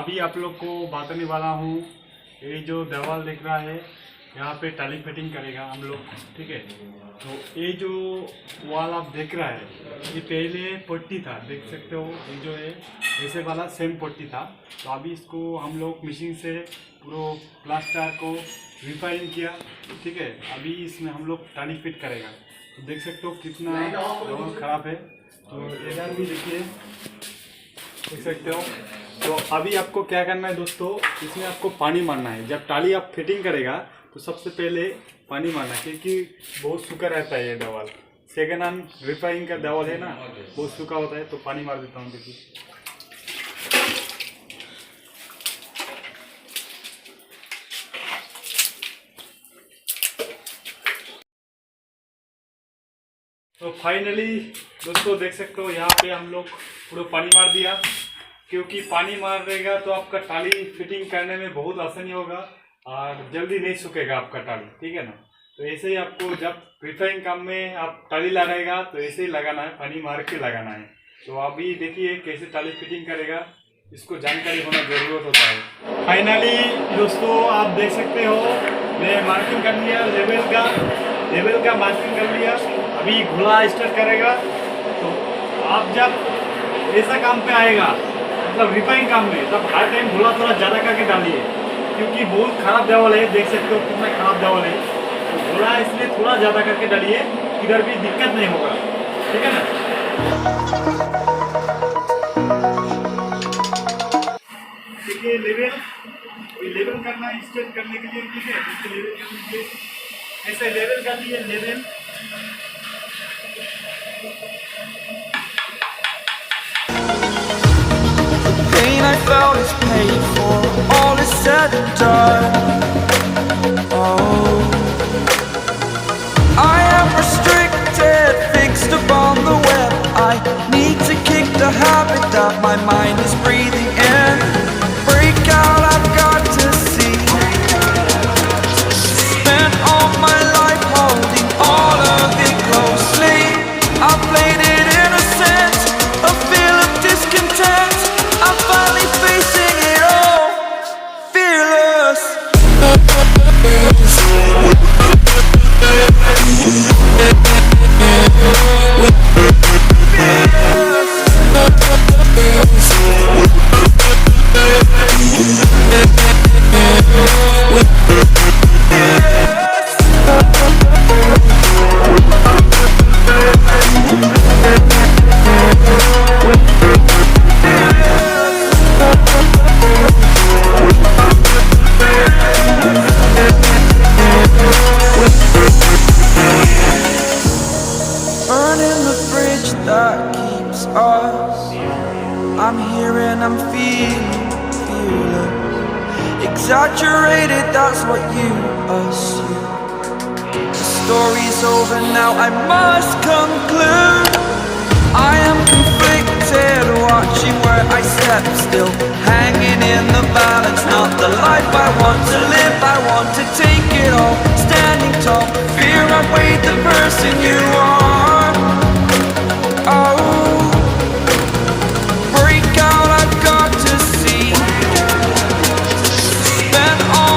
अभी आप लोग को बताने वाला हूँ, ये जो दीवार दिख रहा है यहाँ पे टाली फिटिंग करेगा हम लोग, ठीक है। तो ये जो वॉल आप देख रहा है ये पहले पट्टी था, देख सकते हो, ये जो है ऐसे वाला सेम पट्टी था। तो अभी इसको हम लोग मशीन से पूरा प्लास्टर को रिफाइन किया, ठीक है। अभी इसमें हम लोग टाली फिट करेगा। तो देख सकते हो कितना दीवार खराब है। तो इधर भी देखिए, देख सकते हो। तो अभी आपको क्या करना है दोस्तों, इसमें आपको पानी मारना है। जब टाली आप फिटिंग करेगा तो सबसे पहले पानी मारना है, क्योंकि बहुत सूखा रहता है ये दीवार। सेकेंड हैंड रिफाइनिंग का दीवार है ना, बहुत सूखा होता है। तो पानी मार देता हूँ, देखिए। तो फाइनली दोस्तों देख सकते हो, यहाँ पे हम लोग पूरा पानी मार दिया, क्योंकि पानी मार देगा तो आपका टाली फिटिंग करने में बहुत आसानी होगा और जल्दी नहीं सूखेगा आपका टाली, ठीक है ना। तो ऐसे ही आपको जब रिफाइनिंग काम में आप टाली लगाएगा तो ऐसे ही लगाना है, पानी मार के लगाना है। तो अभी देखिए कैसे टाली फिटिंग करेगा, इसको जानकारी होना जरूरत होता है। फाइनली दोस्तों आप देख सकते हो, मैं मार्किंग कर लिया, लेवल का मार्किंग कर लिया। अभी घुला स्टार्ट करेगा। तो आप जब ऐसा काम पे आएगा, मतलब रिफाइनिंग काम में, तब हर टाइम घुला थोड़ा ज़्यादा करके डालिए, क्योंकि बहुत खराब दीवार है, देख सकते हो कितना खराब दीवार है। तो घुला इसलिए थोड़ा ज़्यादा करके डालिए, किधर भी दिक्कत नहीं होगा, ठीक है ना। देखिए लेवल करना स्ट्रेट करने के लिए, ठीक है, इसको लेवल करने के लिए ऐसे लेवल कर लिए, level. I felt is paid for, all is said and done. Oh, I am restricted, fixed upon the web. I need to kick the habit that my mind is breathing in. Break out, I've got to see. Spent all my life holding all of it closely. I played it innocent, a feel of discontent. I'm finally facing it all, fearless. I'm here and I'm feeling fearless. Exaggerated, that's what you assume. The story's over now, I must conclude. I am conflicted, watching where I step still, hanging in the balance. Not the life I want to live, I want to take it all. Standing tall, fear I weighed the person you are.